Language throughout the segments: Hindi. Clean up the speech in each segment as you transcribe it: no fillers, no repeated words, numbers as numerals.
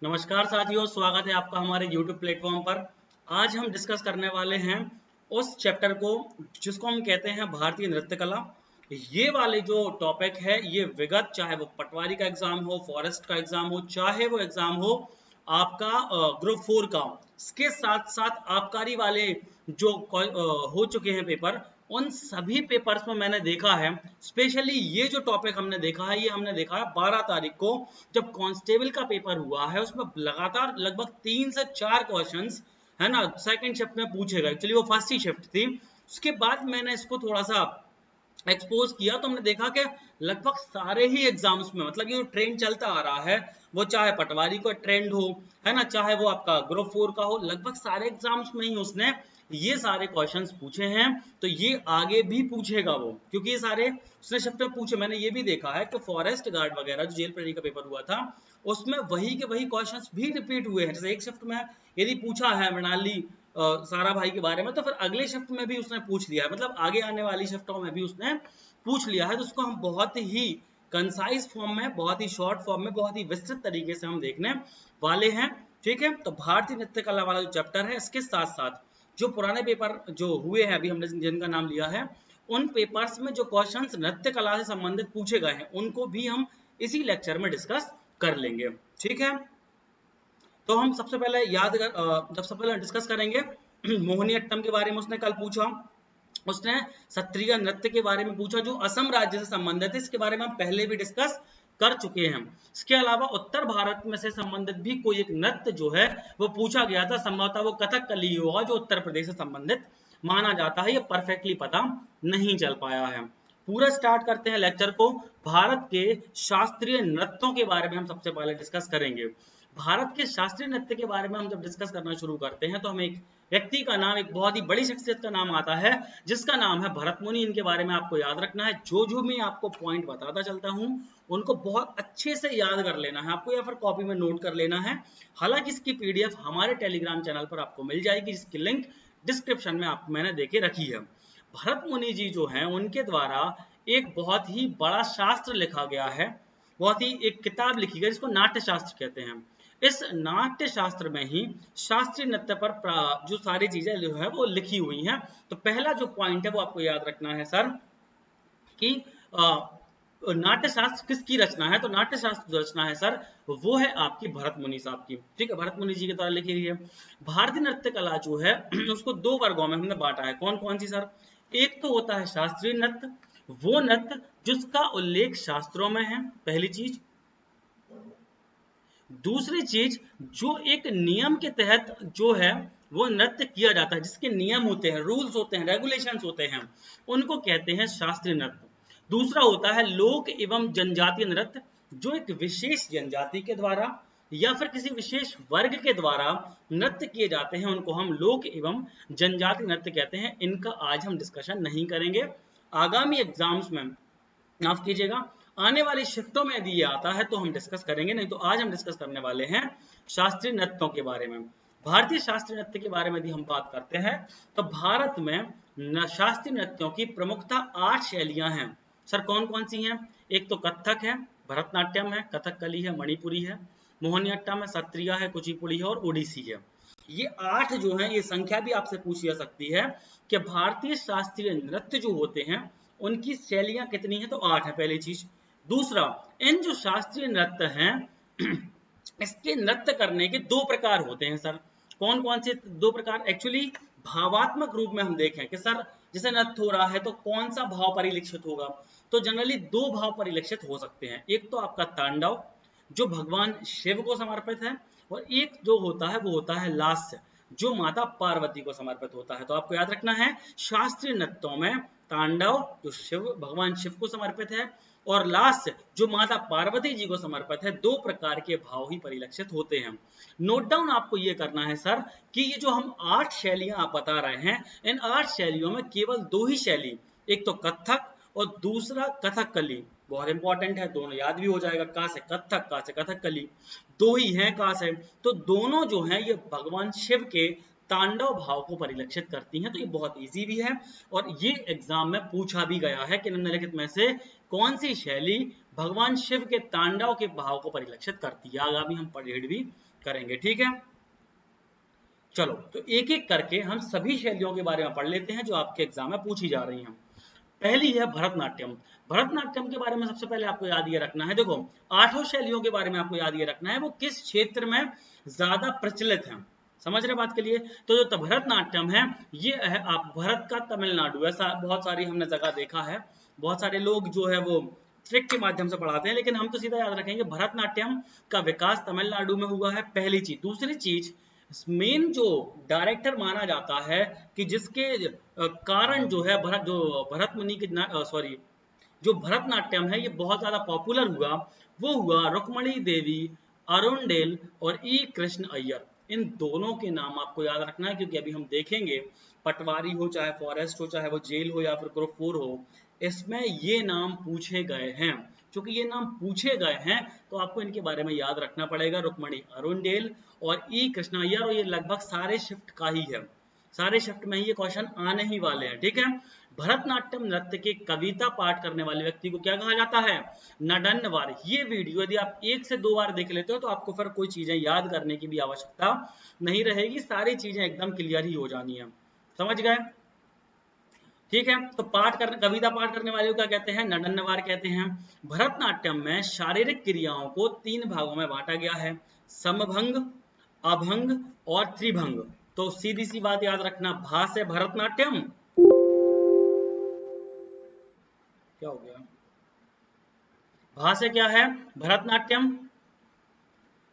नमस्कार साथियों, स्वागत है आपका हमारे YouTube प्लेटफॉर्म पर। आज हम डिस्कस करने वाले हैं उस चैप्टर को जिसको हम कहते हैं भारतीय नृत्य कला। ये वाले जो टॉपिक है ये विगत, चाहे वो पटवारी का एग्जाम हो, फॉरेस्ट का एग्जाम हो, चाहे वो एग्जाम हो आपका ग्रुप 4 का, इसके साथ साथ आबकारी वाले जो हो चुके हैं पेपर, उन सभी पेपर्स में मैंने देखा है। स्पेशली ये जो टॉपिक हमने देखा है, ये हमने देखा है 12 तारीख को जब कांस्टेबल का पेपर हुआ है। उसमें लगातार लगभग 3 से 4 क्वेश्चंस है ना सेकंड शिफ्ट में पूछे गए। एक्चुअली वो फर्स्ट ही शिफ्ट थी। उसके बाद मैंने इसको थोड़ा सा एक्सपोज किया तो हमने देखा कि लगभग सारे ही एग्जाम्स में, मतलब ये ट्रेंड चलता आ रहा है, वो चाहे पटवारी का ट्रेंड हो, है ना, चाहे वो आपका ग्रुप 4 का हो, लगभग सारे एग्जाम्स में ही उसने ये सारे क्वेश्चंस पूछे हैं। तो ये आगे भी पूछेगा वो, क्योंकि ये सारे उसने शिफ्ट में पूछे। मैंने ये भी देखा है कि फॉरेस्ट गार्ड वगैरह जो जेल प्रहरी का पेपर हुआ था, उसमें वही के वही क्वेश्चंस भी रिपीट हुए हैं। जैसे एक शिफ्ट में यदि पूछा है मृणाली सारा भाई के बारे में, तो फिर अगले शिफ्ट में भी उसने पूछ लिया है, मतलब आगे आने वाली शिफ्टों में भी उसने पूछ लिया है। तो उसको हम बहुत ही कंसाइज फॉर्म में, बहुत ही शॉर्ट फॉर्म में, बहुत ही विस्तृत तरीके से हम देखने वाले हैं। ठीक है, तो भारतीय नृत्य कला वाला जो चैप्टर है, इसके साथ साथ जो पुराने पेपर जो हुए हैं अभी हमने जिनका नाम लिया है, उन पेपर्स में जो क्वेश्चंस नृत्य कला से संबंधित पूछे गए हैं, उनको भी हम इसी लेक्चर में डिस्कस कर लेंगे। ठीक है, तो हम सबसे पहले जब सबसे पहले डिस्कस करेंगे मोहिनीअट्टम के बारे में। उसने कल पूछा, उसने सत्रिय नृत्य के बारे में पूछा जो असम राज्य से संबंधित है। इसके बारे में हम पहले भी डिस्कस कर चुके हैं। इसके अलावा उत्तर भारत में से संबंधित भी कोई एक नृत्य जो है वो पूछा गया था, संभवतः वो कथकली होगा जो उत्तर प्रदेश से संबंधित माना जाता है। ये परफेक्टली पता नहीं चल पाया है। पूरा स्टार्ट करते हैं लेक्चर को। भारत के शास्त्रीय नृत्यों के बारे में हम सबसे पहले डिस्कस करेंगे। भारत के शास्त्रीय नृत्य के बारे में हम जब डिस्कस करना शुरू करते हैं तो हमें एक व्यक्ति का नाम, एक बहुत ही बड़ी शख्सियत का नाम आता है, जिसका नाम है भरत मुनि। इनके बारे में आपको याद रखना है। जो जो मैं आपको पॉइंट बताता चलता हूँ उनको बहुत अच्छे से याद कर लेना है आपको, या फिर कॉपी में नोट कर लेना है। हालांकि इसकी पीडीएफ हमारे टेलीग्राम चैनल पर आपको मिल जाएगी, जिसकी लिंक डिस्क्रिप्शन में आपको मैंने देके रखी है। भरत मुनि जी जो हैं, उनके द्वारा एक बहुत ही बड़ा शास्त्र लिखा गया है, बहुत ही एक किताब लिखी गई जिसको नाट्य शास्त्र कहते हैं। इस नाट्य शास्त्र में ही शास्त्रीय नृत्य पर जो सारी चीजें जो है वो लिखी हुई हैं। तो पहला जो पॉइंट है वो आपको याद रखना है सर कि नाट्य शास्त्र किसकी रचना है। तो नाट्य शास्त्र जो रचना है सर, वो है आपकी भरत मुनि साहब की। ठीक है, भरत मुनि जी के द्वारा लिखी गई है। भारतीय नृत्य कला जो है उसको दो वर्गों में हमने बांटा है। कौन कौन सी सर? एक तो होता है शास्त्रीय नृत्य, वो नृत्य जिसका उल्लेख शास्त्रों में है, पहली चीज। दूसरी चीज, जो एक नियम के तहत जो है वो नृत्य किया जाता है, जिसके नियम होते हैं, रूल्स होते हैं, रेगुलेशंस होते हैं, उनको कहते हैं शास्त्रीय नृत्य। दूसरा होता है लोक एवं जनजातीय नृत्य, जो एक विशेष जनजाति के द्वारा या फिर किसी विशेष वर्ग के द्वारा नृत्य किए जाते हैं, उनको हम लोक एवं जनजाति नृत्य कहते हैं। इनका आज हम डिस्कशन नहीं करेंगे। आगामी एग्जाम्स में, माफ कीजिएगा, आने वाली शिफ्टों में यदि ये आता है तो हम डिस्कस करेंगे, नहीं तो आज हम डिस्कस करने वाले हैं शास्त्रीय नृत्यों के बारे में। भारतीय शास्त्रीय नृत्य के बारे में यदि हम बात करते हैं तो भारत में शास्त्रीय नृत्यों की प्रमुखतः 8 शैलियां हैं। सर कौन कौन सी हैं? एक तो कथक है, भरतनाट्यम है, कथकली है, मणिपुरी है, मोहिनीअट्टम है, सत्रिया है, कुचिपुड़ी है और ओडिसी है। ये 8 जो है, ये संख्या भी आपसे पूछी जा सकती है कि भारतीय शास्त्रीय नृत्य जो होते हैं उनकी शैलियां कितनी है। तो 8 है पहली चीज। दूसरा, इन जो शास्त्रीय नृत्य हैं इसके नृत्य करने के दो प्रकार होते हैं सर। कौन कौन से दो प्रकार? एक्चुअली भावात्मक रूप में हम देखें कि सर जैसे नृत्य हो रहा है तो कौन सा भाव परिलक्षित होगा, तो जनरली दो भाव परिलक्षित हो सकते हैं। एक तो आपका तांडव जो भगवान शिव को समर्पित है, और एक जो होता है वो होता है लास्य, जो माता पार्वती को समर्पित होता है। तो आपको याद रखना है शास्त्रीय नृत्यों में तांडव जो शिव भगवान शिव को समर्पित है, और लास्य जो माता पार्वती जी को समर्पित है, दो प्रकार के भाव ही परिलक्षित होते हैं। नोट डाउन आपको ये करना है सर कि ये जो हम 8 शैलियां आप बता रहे हैं, इन 8 शैलियों में केवल 2 ही शैली, एक तो कथक और दूसरा कथकली, बहुत इंपॉर्टेंट है, दोनों याद भी हो जाएगा, का से कथक, का से कथकली, दो ही हैं का से। तो दोनों जो हैं ये भगवान शिव के तांडव भाव को परिलक्षित करती हैं। तो ये बहुत इजी भी है और ये एग्जाम में पूछा भी गया है कि निम्नलिखित में से कौन सी शैली भगवान शिव के तांडव के भाव को परिलक्षित करती है। आगामी हम परेड भी करेंगे, ठीक है। चलो तो एक एक करके हम सभी शैलियों के बारे में पढ़ लेते हैं जो आपके एग्जाम में पूछी जा रही हैं। पहली है भरतनाट्यम। भरतनाट्यम के बारे में सबसे पहले आपको याद ये रखना है, देखो 8 शैलियों के बारे में आपको याद ये रखना है वो किस क्षेत्र में ज्यादा प्रचलित है, समझ रहे बात के लिए। तो जो भरतनाट्यम है ये है आप भारत का तमिलनाडु, ऐसा बहुत सारी हमने जगह देखा है, बहुत सारे लोग जो है वो ट्रिक के माध्यम से पढ़ाते हैं, लेकिन हम तो सीधा याद रखेंगे भरतनाट्यम का विकास तमिलनाडु में हुआ है, पहली चीज। दूसरी चीज, मेन जो डायरेक्टर माना जाता है कि जिसके कारण जो है भरत मुनि के सॉरी जो भरतनाट्यम है ये बहुत ज्यादा पॉपुलर हुआ, वो हुआ रुक्मणी देवी, अरुणडेल और ई कृष्ण अय्यर। इन दोनों के नाम आपको याद रखना है, क्योंकि अभी हम देखेंगे पटवारी हो, चाहे फॉरेस्ट हो, चाहे वो जेल हो या फिर ग्रुप 4 हो, इसमें ये नाम पूछे गए हैं। क्योंकि ये नाम पूछे गए हैं तो आपको इनके बारे में याद रखना पड़ेगा, रुक्मणी अरुणडेल और ई कृष्ण अय्यर। और ये लगभग सारे शिफ्ट का ही है, सारे शिफ्ट में ही ये क्वेश्चन आने ही वाले हैं, ठीक है। भरतनाट्यम नृत्य के कविता पाठ करने वाले व्यक्ति को क्या कहा जाता है? नडन्नवार। ये वीडियो यदि आप 1 से 2 बार देख लेते हो तो आपको फिर कोई चीजें याद करने की भी आवश्यकता नहीं रहेगी, सारी चीजें एकदम क्लियर ही हो जानी है, समझ गए, ठीक है। तो कविता पाठ करने वाले को क्या कहते हैं? नडन्नवार कहते हैं। भरतनाट्यम में शारीरिक क्रियाओं को 3 भागों में बांटा गया है, समभंग, अभंग और त्रिभंग। तो सीधी सी बात याद रखना, भा से भरतनाट्यम, क्या हो गया, भा से क्या है? भरतनाट्यम,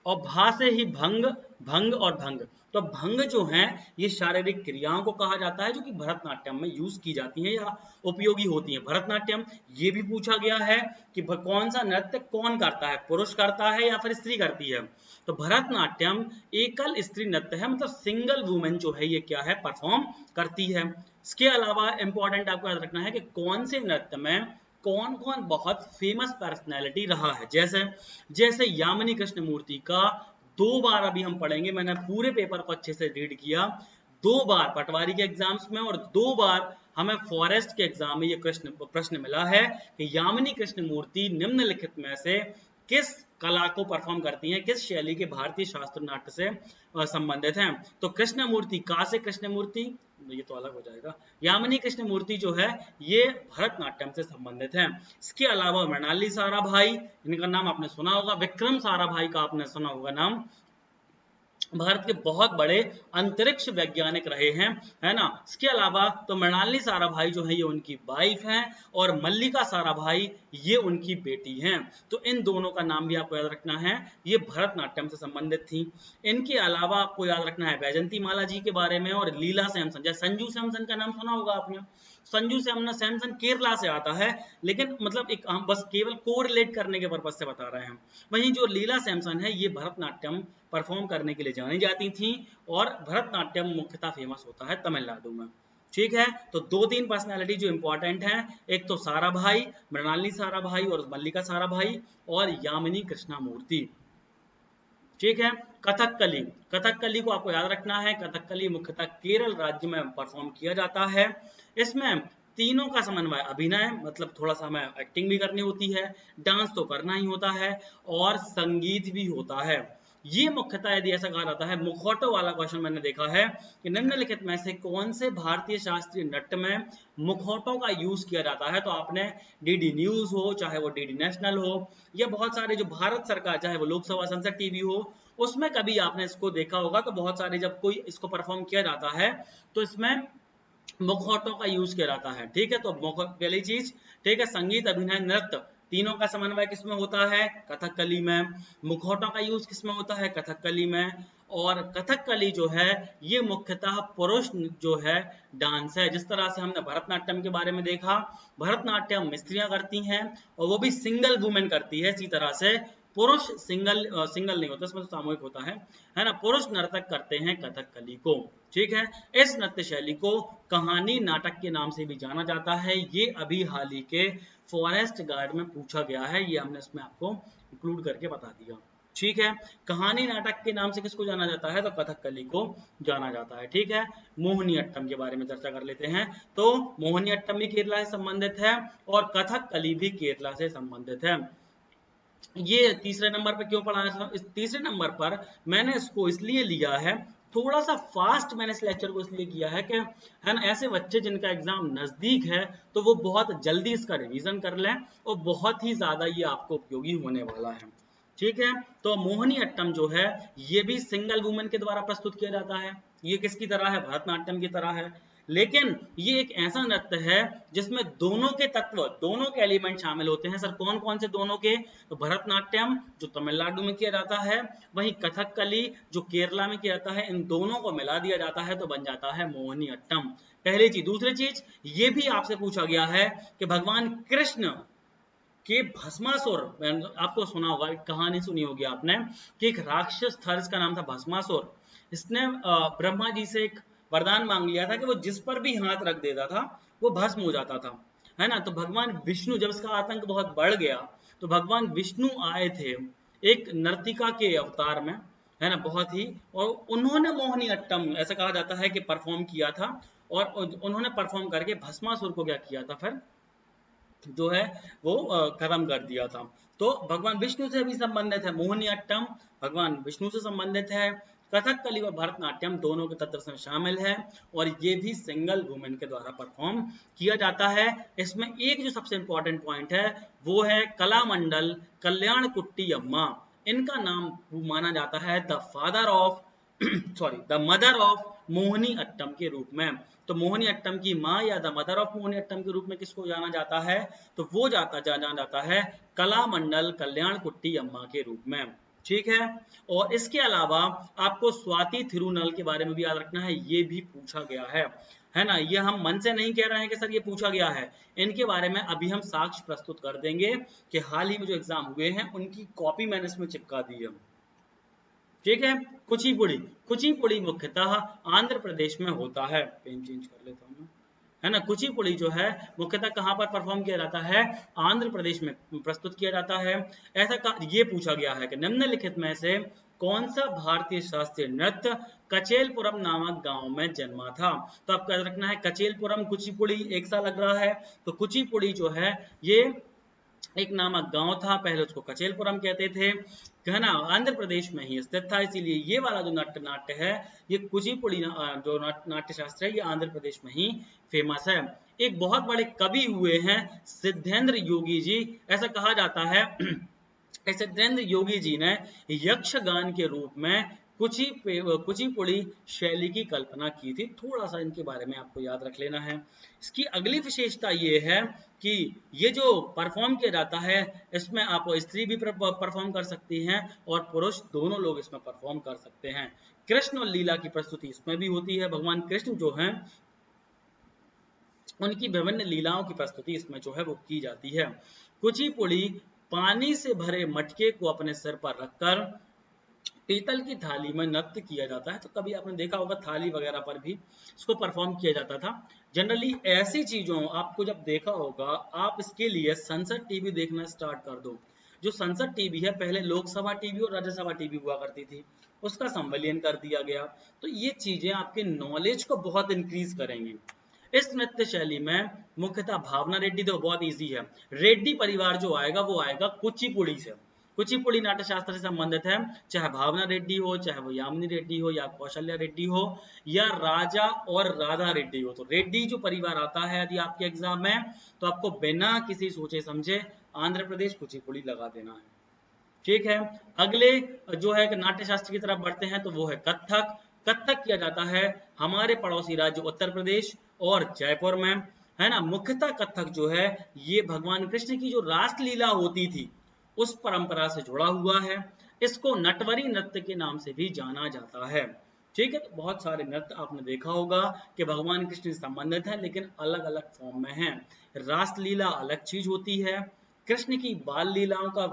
और भा से ही भंग, भंग और भंग। तो भंग जो है ये शारीरिक क्रियाओं को कहा जाता है जो कि भरतनाट्यम में यूज की जाती हैं या उपयोगी होती हैं। भरतनाट्यम ये भी पूछा गया है कि कौन सा नृत्य कौन करता है, पुरुष करता है या फिर स्त्री करती है। तो भरतनाट्यम एकल स्त्री नृत्य है, मतलब सिंगल वुमेन जो है ये क्या है, परफॉर्म करती है। इसके अलावा इंपॉर्टेंट आपको याद रखना है कि कौन से नृत्य में कौन कौन बहुत फेमस पर्सनैलिटी रहा है। जैसे यामिनी कृष्णमूर्ति का 2 बार अभी हम पढ़ेंगे, मैंने पूरे पेपर को अच्छे से रीड किया, 2 बार पटवारी के एग्जाम्स में और 2 बार हमें फॉरेस्ट के एग्जाम में ये प्रश्न मिला है कि यामिनी कृष्णमूर्ति निम्नलिखित में से किस कला को परफॉर्म करती हैं, किस शैली के भारतीय शास्त्र नाट्य से संबंधित हैं। तो कृष्णमूर्ति, का से कृष्णमूर्ति, ये तो अलग हो जाएगा, यामिनी कृष्णमूर्ति जो है ये भरतनाट्यम से संबंधित है। इसके अलावा मृणाली साराभाई, इनका नाम आपने सुना होगा, विक्रम साराभाई का आपने सुना होगा नाम, भारत के बहुत बड़े अंतरिक्ष वैज्ञानिक रहे हैं, है ना। इसके अलावा तो मृणालिनी साराभाई जो है ये उनकी वाइफ हैं और मल्लिका साराभाई ये उनकी बेटी हैं। तो इन दोनों का नाम भी आपको याद रखना है, ये भरतनाट्यम से संबंधित थी। इनके अलावा आपको याद रखना है वैजंती माला जी के बारे में और लीला सैमसन। जैसे संजू सैमसन का नाम सुना होगा आपने, संजू सैमसन केरला से आता है, लेकिन मतलब एक हम बस केवल कोरिलेट करने के पर्पज से बता रहे हैं। वहीं जो लीला सैमसन है ये भरतनाट्यम परफॉर्म करने के लिए जानी जाती थी और भरतनाट्यम मुख्यतः फेमस होता है तमिलनाडु में, ठीक है। तो 2-3 पर्सनैलिटी जो इंपॉर्टेंट हैं, एक तो साराभाई, मृणालिनी साराभाई और मल्लिका साराभाई और यामिनी कृष्णमूर्ति, ठीक है। कथकली, कथकली को आपको याद रखना है, कथकली मुख्यतः केरल राज्य में परफॉर्म किया जाता है। इसमें तीनों का समन्वय, अभिनय मतलब थोड़ा सा हमें एक्टिंग भी करनी होती है, डांस तो करना ही होता है और संगीत भी होता है। ये मुख्यतः यदि ऐसा कहा जाता है, मुखौटों वाला क्वेश्चन मैंने देखा है कि निम्नलिखित में से कौन से भारतीय शास्त्रीय नृत्य में मुखौटों का यूज किया जाता है। तो आपने डीडी न्यूज हो, चाहे वो डीडी नेशनल हो, या बहुत सारे जो भारत सरकार, चाहे वो लोकसभा संसद टीवी हो, उसमें कभी आपने इसको देखा होगा। तो बहुत सारे जब कोई इसको परफॉर्म किया जाता है तो इसमें मुखौटों का यूज किया जाता है, ठीक है। तो पहली चीज, ठीक है, संगीत, अभिनय, नृत्य तीनों का समन्वय किसमें होता है? कथकली में। मुखौटों का यूज किसमें होता है? कथकली में। और कथकली जो है ये मुख्यतः पुरुष जो है डांस है। जिस तरह से हमने भरतनाट्यम के बारे में देखा, भरतनाट्यम स्त्रियां करती हैं और वो भी सिंगल वुमेन करती है, इसी तरह से पुरुष सिंगल नहीं होता, इसमें तो सामूहिक होता है ना। पुरुष नर्तक करते हैं कथकली को, ठीक है। इस नृत्य शैली को कहानी नाटक के नाम से भी जाना जाता है। ये अभी हाल ही के फॉरेस्ट गार्ड में पूछा गया है, ये हमने इसमें आपको इंक्लूड करके बता दिया, ठीक है। कहानी नाटक के नाम से किसको जाना जाता है? तो कथकली को जाना जाता है, ठीक है। मोहिनीअट्टम के बारे में चर्चा कर लेते हैं। तो मोहिनीअट्टम भी केरला से संबंधित है और कथकली भी केरला से संबंधित है। ये तीसरे नंबर पे क्यों पढ़ाया था? इस तीसरे नंबर पर मैंने इसको इसलिए लिया है, थोड़ा सा फास्ट मैंने इस लेक्चर को इसलिए किया है कि है ना, ऐसे बच्चे जिनका एग्जाम नजदीक है तो वो बहुत जल्दी इसका रिवीजन कर लें और बहुत ही ज्यादा ये आपको उपयोगी होने वाला है। ठीक है, तो मोहिनी अट्टम जो है ये भी सिंगल वुमेन के द्वारा प्रस्तुत किया जाता है। ये किसकी तरह है? भरतनाट्यम की तरह है, लेकिन ये एक ऐसा नृत्य है जिसमें दोनों के तत्व, दोनों के एलिमेंट शामिल होते हैं। सर कौन कौन से दोनों के? तो भरतनाट्यम जो तमिलनाडु में किया जाता है, वहीं कथकली जो केरला में किया जाता है, इन दोनों को मिला दिया जाता है तो बन जाता है मोहिनी अट्टम। पहली चीज। दूसरी चीज, ये भी आपसे पूछा गया है कि भगवान कृष्ण के भस्मासुर, आपको सुना होगा, कहानी सुनी होगी आपने कि एक राक्षस था जिसका नाम था भस्मासुर। इसने ब्रह्मा जी से एक वरदान मांग लिया था कि वो जिस पर भी हाथ रख देता था वो भस्म हो जाता था, है ना। तो भगवान विष्णु, जब इसका आतंक बहुत बढ़ गया तो भगवान विष्णु आए थे एक नर्तिका के अवतार में, है ना, बहुत ही, और उन्होंने मोहिनी अट्टम, ऐसा कहा जाता है कि परफॉर्म किया था, और उन्होंने परफॉर्म करके भस्मासुर को क्या किया था, फिर जो है वो खत्म कर दिया था। तो भगवान विष्णु से भी संबंधित है मोहिनी अट्टम, भगवान विष्णु से संबंधित है। कथकली और भरतनाट्यम दोनों के तत्व में शामिल है और ये भी सिंगल वुमेन के द्वारा परफॉर्म किया जाता है। इसमें एक जो सबसे इंपॉर्टेंट पॉइंट है वो है कलामंडल कल्याण कुट्टी अम्मा। इनका नाम माना जाता है the father of sorry the mother of Mohiniyattam के रूप में। तो मोहिनी अट्टम की माँ या the mother of Mohiniyattam के रूप में किसको जाना जाता है? तो वो जाना जाता है कलामंडल कल्याण कुट्टी अम्मा के रूप में। ठीक है, और इसके अलावा आपको स्वाति थिरुनल के बारे में भी याद रखना है, ये भी पूछा गया है ना। ये हम मन से नहीं कह रहे हैं कि सर ये पूछा गया है, इनके बारे में अभी हम साक्ष्य प्रस्तुत कर देंगे कि हाल ही में जो एग्जाम हुए हैं उनकी कॉपी मैंने इसमें चिपका दी है। ठीक है, कुचिपुड़ी, कुचिपुड़ी मुख्यतः आंध्र प्रदेश में होता है। पेन चेंज कर लेता हूँ मैं, है ना। कुचिपुड़ी जो है मुख्यतः कहाँ पर परफॉर्म किया जाता है? आंध्र प्रदेश में प्रस्तुत किया जाता है। ऐसा ये पूछा गया है कि निम्नलिखित में से कौन सा भारतीय शास्त्रीय नृत्य कचेलपुरम नामक गांव में जन्मा था? तो आपको याद रखना है कचेलपुरम कुचिपुड़ी एक सा लग रहा है, तो कुचिपुड़ी जो है ये एक नामक गांव था, पहले उसको कचेलपुरम कहते थे, है ना, आंध्र प्रदेश में ही स्थित था। इसीलिए ये वाला जो नाट्य है, ये कुचिपुड़ी जो नाट्य शास्त्र है, ये आंध्र प्रदेश में ही फेमस है। एक बहुत बड़े कवि हुए हैं सिद्धेंद्र योगी जी, ऐसा कहा जाता है सिद्धेंद्र योगी जी ने यक्षगान के रूप में कुचिपुड़ी शैली की कल्पना की थी। थोड़ा सा इनके बारे में आपको याद रख लेना है। इसकी अगली विशेषता ये है कि ये जो परफॉर्म किया जाता है इसमें आप स्त्री भी परफॉर्म कर सकती हैं और पुरुष, दोनों लोग इसमें परफॉर्म कर सकते हैं। कृष्ण और लीला की प्रस्तुति इसमें भी होती है। भगवान कृष्ण जो हैं उनकी विभिन्न लीलाओं की प्रस्तुति इसमें जो है वो की जाती है। कुचिपुड़ी पानी से भरे मटके को अपने सिर पर रखकर पीतल की थाली में नृत्य किया जाता है। तो कभी आपने देखा होगा थाली वगैरह पर भी इसको परफॉर्म किया जाता था। जनरली ऐसी चीजों आपको जब देखा होगा, आप इसके लिए संसद टीवी देखना स्टार्ट कर दो। जो संसद टीवी है, पहले लोकसभा टीवी और राज्यसभा टीवी हुआ करती थी, उसका संविलियन कर दिया गया। तो ये चीजें आपके नॉलेज को बहुत इंक्रीज करेंगी। इस नृत्य शैली में मुख्यतः भावना रेड्डी, तो बहुत इजी है, रेड्डी परिवार जो आएगा वो आएगा कुचिपुड़ी से। कुचिपुड़ी नाट्य शास्त्र से संबंधित है, चाहे भावना रेड्डी हो, चाहे वो यामिनी रेड्डी हो, या कौशल्या रेड्डी हो, या राजा और राधा रेड्डी हो। तो रेड्डी जो परिवार आता है यदि आपके एग्जाम में, तो आपको बिना किसी सोचे समझे आंध्र प्रदेश कुचिपुड़ी लगा देना है। ठीक है, अगले जो है नाट्य शास्त्र की तरफ बढ़ते हैं तो वो है कथक। कथक किया जाता है हमारे पड़ोसी राज्य उत्तर प्रदेश और जयपुर में, है ना। मुख्यतः कथक जो है ये भगवान कृष्ण की जो रासलीला होती थी उस परंपरा से जुड़ा हुआ है। इसको नटवरी नृत्य के नाम से भी जाना जाता है। ठीक है, तो बहुत सारे नृत्य आपने देखा होगा कि भगवान कृष्ण से संबंधित है लेकिन अलग अलग फॉर्म में है। रासलीला अलग चीज होती है, कृष्ण की बाल लीलाओं का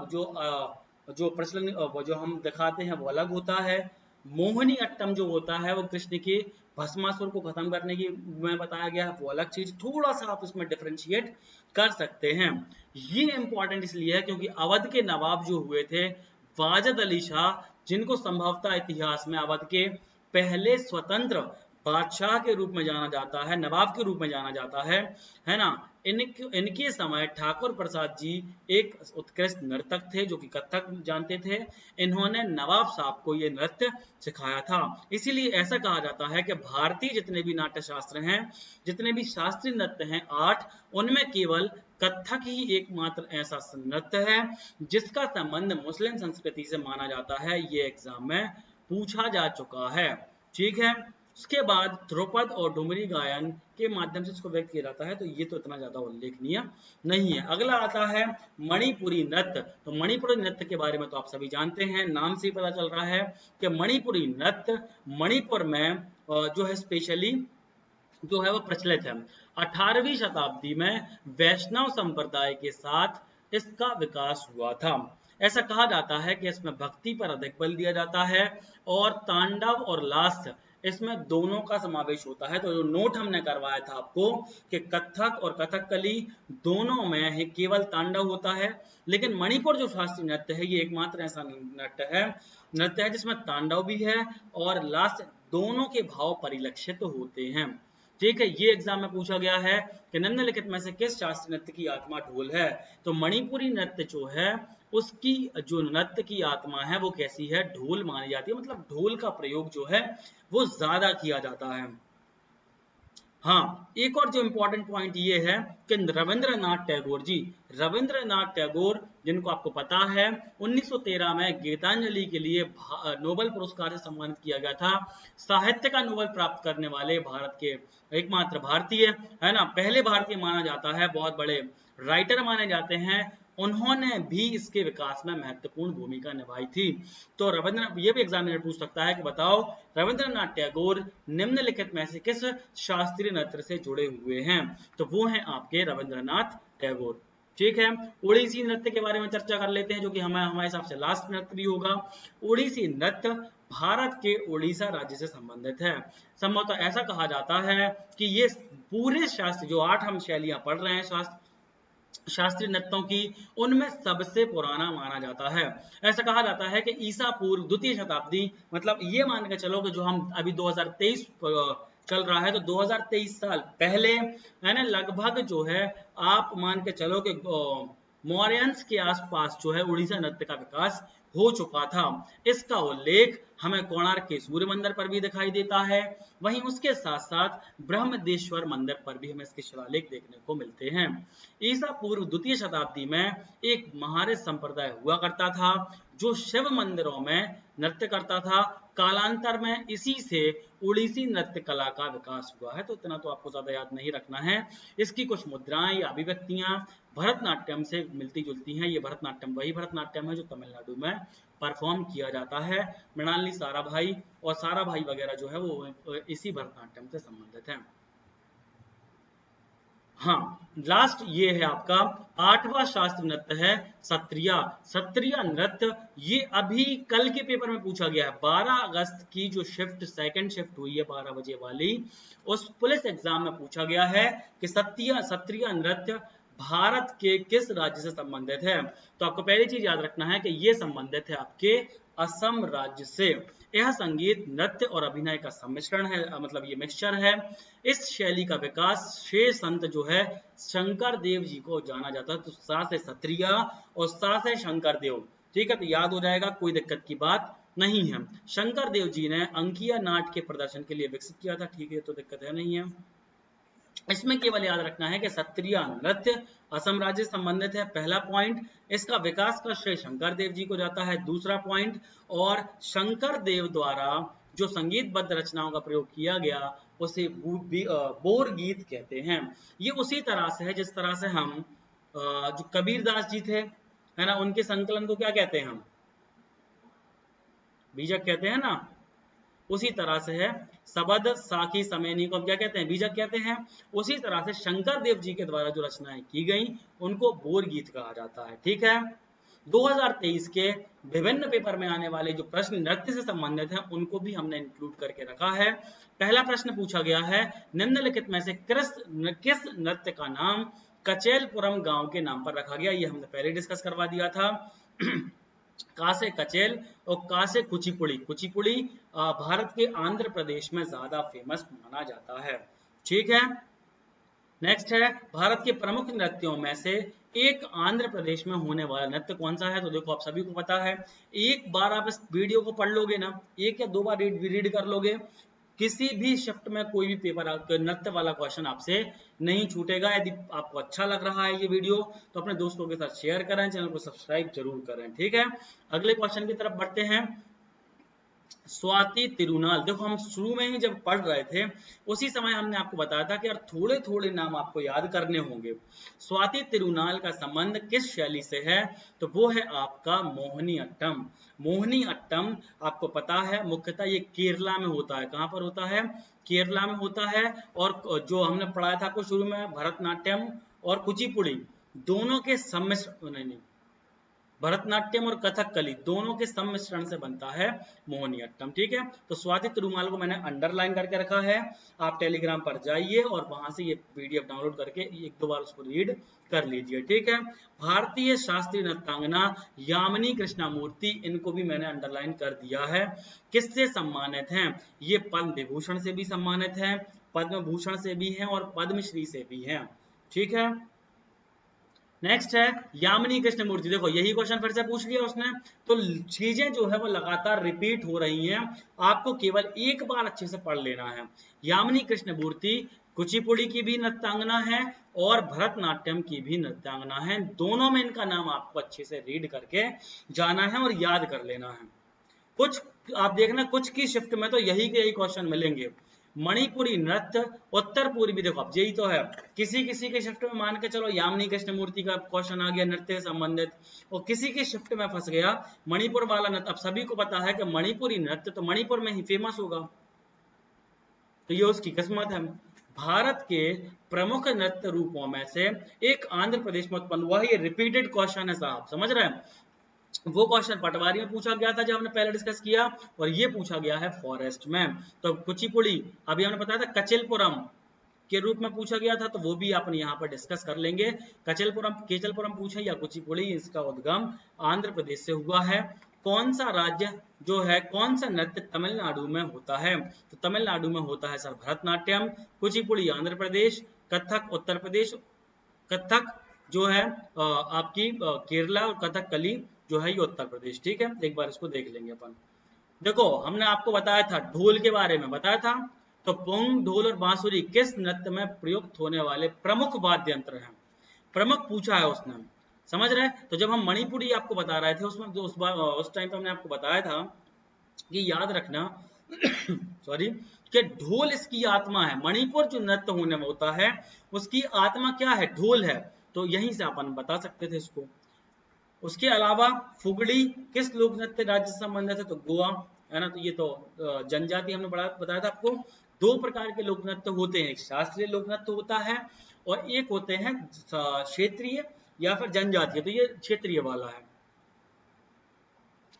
जो प्रचलन वो जो हम दिखाते हैं वो अलग होता है। मोहिनी अट्टम जो होता है वो कृष्ण के भस्मासुर को खत्म करने की में बताया गया है, वो अलग चीज। थोड़ा सा आप इसमें डिफरेंशिएट कर सकते हैं। ये इंपॉर्टेंट इसलिए है क्योंकि अवध के नवाब जो हुए थे वाजद अली शाह, जिनको संभवतः इतिहास में अवध के पहले स्वतंत्र बादशाह के रूप में जाना जाता है, नवाब के रूप में जाना जाता है ना। इनके समय ठाकुर प्रसाद जी एक उत्कृष्ट नर्तक थे जो कि कथक जानते थे। इन्होंने नवाब साहब को ये नृत्य सिखाया था। इसीलिए ऐसा कहा जाता है कि भारतीय जितने भी नाट्य शास्त्र हैं, जितने भी शास्त्रीय नृत्य हैं 8, उनमें केवल कथक ही एकमात्र ऐसा नृत्य है जिसका संबंध मुस्लिम संस्कृति से माना जाता है। ये एग्जाम में पूछा जा चुका है। ठीक है, उसके बाद ध्रुपद और डुमरी गायन के माध्यम से इसको व्यक्त किया जाता है, तो ये तो इतना ज्यादा उल्लेखनीय नहीं है। अगला आता है मणिपुरी नृत्य। तो मणिपुरी नृत्य के बारे में तो आप सभी जानते हैं, नाम से ही पता चल रहा है कि मणिपुरी नृत्य मणिपुर में जो है स्पेशली जो है वो प्रचलित है। 18वीं शताब्दी में वैष्णव संप्रदाय के साथ इसका विकास हुआ था। ऐसा कहा जाता है कि इसमें भक्ति पर अधिक बल दिया जाता है और तांडव और लास्य इसमें दोनों का समावेश होता है। तो जो नोट हमने करवाया था आपको कि कथक और कथकली दोनों में ही केवल तांडव होता है, लेकिन मणिपुर जो शास्त्रीय नृत्य है ये एकमात्र ऐसा नृत्य है जिसमें तांडव भी है और लास्य दोनों के भाव परिलक्षित होते हैं। ठीक है, ये एग्जाम में पूछा गया है कि निम्नलिखित में से किस शास्त्रीय नृत्य की आत्मा ढोल है। तो मणिपुरी नृत्य जो है उसकी जो नृत्य की आत्मा है वो कैसी है, ढोल मानी जाती है। मतलब ढोल का प्रयोग जो है वो ज्यादा किया जाता है। हाँ, एक और जो इंपॉर्टेंट पॉइंट ये है कि रविंद्रनाथ टैगोर जिनको आपको पता है 1913 में गीतांजलि के लिए नोबेल पुरस्कार से सम्मानित किया गया था। साहित्य का नोबेल प्राप्त करने वाले भारत के एकमात्र भारतीय है ना, पहले भारतीय माना जाता है, बहुत बड़े राइटर माने जाते हैं। उन्होंने भी इसके विकास में महत्वपूर्ण भूमिका निभाई थी। तो ये भी एग्जामिनर पूछ सकता है कि बताओ रविंद्रनाथ टैगोर निम्नलिखित में से किस शास्त्रीय नृत्य से जुड़े हुए हैं। तो वो हैं आपके रविंद्रनाथ टैगोर। ठीक है, ओडिसी नृत्य के बारे में चर्चा कर लेते हैं जो कि हमारे हिसाब से लास्ट नृत्य भी होगा। ओडिसी नृत्य भारत के उड़ीसा राज्य से संबंधित है। संभवतः ऐसा कहा जाता है कि ये पूरे शास्त्र जो 8 हम शैलियां पढ़ रहे हैं शास्त्रीय नृत्यों की, उनमें सबसे पुराना माना जाता है। ऐसा कहा जाता है कि ईसा पूर्व 2वीं शताब्दी, मतलब ये मान के चलो कि जो हम अभी 2023 चल रहा है तो 2023 साल पहले है ना, लगभग जो है आप मान के चलो कि मौर्यंस के आसपास जो है उड़ीसा नृत्य का विकास हो चुका था। इसका उल्लेख हमें कोणार्क के सूर्य मंदिर पर भी दिखाई देता है। वहीं उसके साथ साथ ब्रह्मदेश्वर मंदिर पर भी हमें इसके शिलालेख देखने को मिलते हैं। ईसा पूर्व 2वीं शताब्दी में एक महारिष संप्रदाय हुआ करता था जो शिव मंदिरों में नृत्य करता था। कालांतर में इसी से उड़ीसी नृत्य कला का विकास हुआ है। तो इतना तो आपको ज्यादा याद नहीं रखना है। इसकी कुछ मुद्राएं या अभिव्यक्तियां भरतनाट्यम से मिलती जुलती हैं। ये भरतनाट्यम वही भरतनाट्यम है जो तमिलनाडु में परफॉर्म किया जाता है। मृणालिनी साराभाई और साराभाई वगैरह जो है वो इसी भरतनाट्यम से संबंधित हैं। हाँ, लास्ट ये है आपका 8वां शास्त्र नृत्य है सत्रिया। सत्रिया नृत्य ये अभी कल के पेपर में पूछा गया है। 12 अगस्त की जो सेकंड शिफ्ट हुई है 12 बजे वाली, उस पुलिस एग्जाम में पूछा गया है कि सत्रिया नृत्य भारत के किस राज्य से संबंधित है। तो आपको पहली चीज याद रखना है कि ये संबंधित है आपके असम राज्य से। यह संगीत, नृत्य और अभिनय का सम्मिश्रण है, मतलब ये मिक्सचर है। इस शैली का विकास शेष संत जो है शंकर देव जी को जाना जाता है। तो सा से सत्रिया और सा से शंकर देव। ठीक है, तो याद हो जाएगा, कोई दिक्कत की बात नहीं है। शंकर देव जी ने अंकिया नाट के प्रदर्शन के लिए विकसित किया था। ठीक है, तो दिक्कत है नहीं है। इसमें केवल याद रखना है कि सत्रिया नृत्य असम राज्य से संबंधित है, पहला पॉइंट। इसका विकास का श्रेय शंकर देव जी को जाता है, दूसरा पॉइंट। और शंकर देव द्वारा जो संगीतबद्ध रचनाओं का प्रयोग किया गया उसे बोर गीत कहते हैं। ये उसी तरह से है जिस तरह से हम जो कबीरदास जी थे है ना, उनके संकलन को क्या कहते हैं हम, बीजक कहते हैं ना। उसी तरह से है सबद साखी समेनी को हम क्या कहते हैं, बीजक कहते हैं। उसी तरह से शंकर देव जी के द्वारा जो रचनाएं की गई उनको बोर गीत कहा जाता है। ठीक है, 2023 के विभिन्न पेपर में आने वाले जो प्रश्न नृत्य से संबंधित हैं उनको भी हमने इंक्लूड करके रखा है। पहला प्रश्न पूछा गया है निम्नलिखित में से किस नृत्य का नाम कचेलपुरम गांव के नाम पर रखा गया। ये हमने पहले डिस्कस करवा दिया था। कासे कचेल और कासे कुचिपुड़ी। कुचिपुड़ी भारत के आंध्र प्रदेश में ज्यादा फेमस माना जाता है। ठीक है, नेक्स्ट है भारत के प्रमुख नृत्यों में से एक आंध्र प्रदेश में होने वाला नृत्य कौन सा है? तो देखो आप सभी को पता है, एक बार आप इस वीडियो को पढ़ लोगे ना, एक या दो बार रीड कर लोगे, किसी भी शिफ्ट में कोई भी पेपर नृत्य वाला क्वेश्चन आपसे नहीं छूटेगा। यदि आपको अच्छा लग रहा है ये वीडियो तो अपने दोस्तों के साथ शेयर करें, चैनल को सब्सक्राइब जरूर करें। ठीक है, अगले क्वेश्चन की तरफ बढ़ते हैं। स्वाति तिरुनाल, देखो हम शुरू में ही जब पढ़ रहे थे उसी समय हमने आपको बताया था कि यार थोड़े थोड़े नाम आपको याद करने होंगे। स्वाति तिरुनाल का संबंध किस शैली से है? तो वो है आपका मोहिनी अट्टम। मोहिनी अट्टम आपको पता है मुख्यतः ये केरला में होता है। कहाँ पर होता है? केरला में होता है। और जो हमने पढ़ाया था आपको शुरू में, भरतनाट्यम और कुचिपुड़ी दोनों के सम्मिश्रण, नहीं, भरतनाट्यम और कथकली दोनों के सम्मिश्रण से बनता है मोहिनीअट्टम। ठीक है, तो स्वाति तिरुमाल को मैंने अंडरलाइन करके रखा है। आप टेलीग्राम पर जाइए और वहां से ये पीडीएफ डाउनलोड करके एक दो बार उसको रीड कर लीजिए। ठीक है, भारतीय शास्त्रीय नृत्यांगना यामिनी कृष्णामूर्ति, इनको भी मैंने अंडरलाइन कर दिया है। किससे सम्मानित हैं? ये पद्म विभूषण से भी सम्मानित हैं, पद्म भूषण से भी हैं और पद्मश्री से भी हैं। ठीक है, नेक्स्ट है यामिनी कृष्णमूर्ति। देखो यही क्वेश्चन फिर से पूछ लिया उसने, तो चीजें जो है वो लगातार रिपीट हो रही हैं, आपको केवल एक बार अच्छे से पढ़ लेना है। यामिनी कृष्णमूर्ति कुचिपुड़ी की भी नृत्यांगना है और भरतनाट्यम की भी नृत्यांगना है। दोनों में इनका नाम आपको अच्छे से रीड करके जाना है और याद कर लेना है। कुछ आप देखना, कुछ की शिफ्ट में तो यही के यही क्वेश्चन मिलेंगे। मणिपुरी नृत्य उत्तर पूर्वी, देखो अब यही तो है, किसी किसी के शिफ्ट में मान के चलो यामिनी कृष्णमूर्ति का क्वेश्चन आ गया नृत्य से संबंधित, और किसी के शिफ्ट में फंस गया मणिपुर वाला नृत्य। अब सभी को पता है कि मणिपुरी नृत्य तो मणिपुर में ही फेमस होगा, तो ये उसकी किस्मत है। भारत के प्रमुख नृत्य रूपों में से एक आंध्र प्रदेश में उत्पन्न हुआ है। ये रिपीटेड क्वेश्चन है साहब, समझ रहे हैं? वो क्वेश्चन पटवारी में पूछा गया था जब हमने पहले डिस्कस किया, और ये पूछा गया है फॉरेस्ट में। तो कुचिपुड़ी अभी हमने बताया था कचिलपुरम के रूप में पूछा गया था, तो वो भी अपन यहाँ पर डिस्कस कर लेंगे। केचलपुरम पूछे या कुचिपुड़ी, इसका उद्गम आंध्र प्रदेश से हुआ है। कौन सा राज्य जो है, कौन सा नृत्य तमिलनाडु में होता है? तो तमिलनाडु में होता है सर भरतनाट्यम, कुचिपुड़ी आंध्र प्रदेश, कथक उत्तर प्रदेश, कथक जो है आपकी केरला, और कथकली जो है ये उत्तर प्रदेश। ठीक है, एक बार इसको देख लेंगे अपन। देखो हमने आपको बताया था ढोल के बारे में बताया था, तो पुंग, ढोल और बांसुरी किस नृत्य में प्रयुक्त होने वाले प्रमुख वाद्य यंत्र हैं? प्रमुख पूछा है उसने, समझ रहे? तो जब हम मणिपुरी आपको बता रहे थे उसमें जो उस टाइम पे हमने आपको बताया था कि याद रखना सॉरी, कि ढोल इसकी आत्मा है। मणिपुर जो नृत्य होने में होता है उसकी आत्मा क्या है? ढोल है। तो यहीं से अपन बता सकते थे इसको। उसके अलावा फुगड़ी किस लोक नृत्य राज्य से संबंधित है? तो गोवा है ना। तो ये तो जनजाति हमने बताया था आपको। दो प्रकार के लोक नृत्य होते हैं, एक शास्त्रीय लोक नृत्य होता है और एक होते हैं क्षेत्रीय या फिर जनजातीय। तो ये क्षेत्रीय वाला है।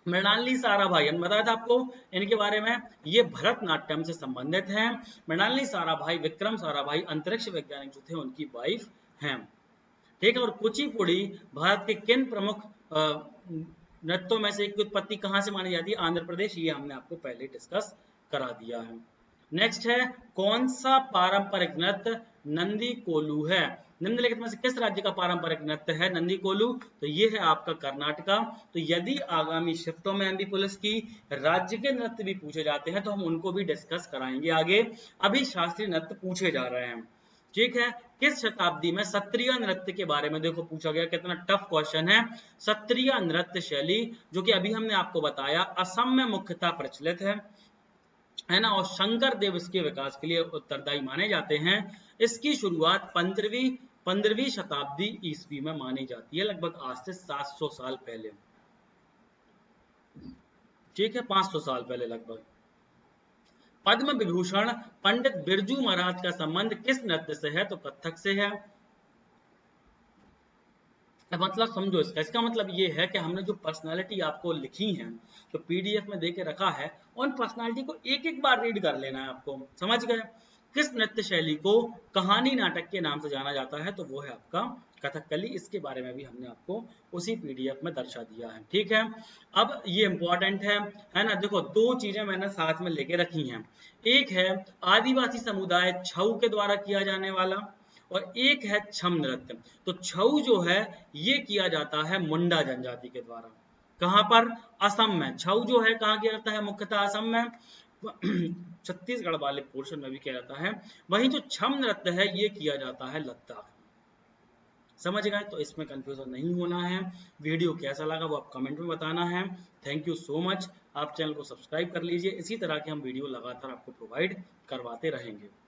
मृणालिनी साराभाई, हमने बताया था आपको इनके बारे में, ये भरतनाट्यम से संबंधित हैं। मृणालिनी साराभाई विक्रम साराभाई अंतरिक्ष वैज्ञानिक जो थे उनकी वाइफ हैं। ठीक है, और कुचिपुड़ी भारत के किन प्रमुख नृत्यों में से एक की उत्पत्ति कहां से मानी जाती है? आंध्र प्रदेश। ये हमने आपको पहले डिस्कस करा दिया है। नेक्स्ट है कौन सा पारंपरिक नृत्य नंदी कोलू है? निम्नलिखित में से किस राज्य का पारंपरिक नृत्य है नंदी कोलू? तो ये है आपका कर्नाटका। तो यदि आगामी शिफ्टों में एमपी पुलिस की राज्य के नृत्य भी पूछे जाते हैं तो हम उनको भी डिस्कस कराएंगे आगे। अभी शास्त्रीय नृत्य पूछे जा रहे हैं। ठीक है, किस शताब्दी में सत्रिय नृत्य के बारे में देखो पूछा गया, कितना टफ क्वेश्चन है। सत्रिय नृत्य शैली जो कि अभी हमने आपको बताया असम में मुख्यतः प्रचलित है ना, और शंकर देव इसके विकास के लिए उत्तरदायी माने जाते हैं। इसकी शुरुआत 15वीं शताब्दी ईस्वी में मानी जाती है, लगभग आज से 700 साल पहले। ठीक है, 500 साल पहले लगभग। पद्म विभूषण पंडित बिरजू महाराज का संबंध किस नृत्य से है? तो कथक से है। मतलब समझो इसका मतलब ये है कि हमने जो पर्सनालिटी आपको लिखी है, जो पीडीएफ में देके रखा है, उन पर्सनालिटी को एक एक बार रीड कर लेना है आपको, समझ गए? किस नृत्य शैली को कहानी नाटक के नाम से जाना जाता है? तो वो है आपका कथकली। इसके बारे में भी हमने आपको उसी पीडीएफ में दर्शा दिया है। ठीक है, अब ये इंपॉर्टेंट है ना। देखो दो चीजें मैंने साथ में लेके रखी हैं, एक है आदिवासी समुदाय छऊ के द्वारा किया जाने वाला, और एक है छम नृत्य। तो छऊ जो है ये किया जाता है मुंडा जनजाति के द्वारा। कहाँ पर? असम में। छऊ जो है कहाँ किया जाता है? मुख्यतः असम में, छत्तीसगढ़ वाले पोर्शन में भी किया जाता है। वहीं जो छम नृत्य है ये किया जाता है लद्दाख। समझ गए? तो इसमें कंफ्यूजन नहीं होना है। वीडियो कैसा लगा वो आप कमेंट में बताना है। Thank you so much. आप चैनल को सब्सक्राइब कर लीजिए, इसी तरह के हम वीडियो लगातार आपको प्रोवाइड करवाते रहेंगे।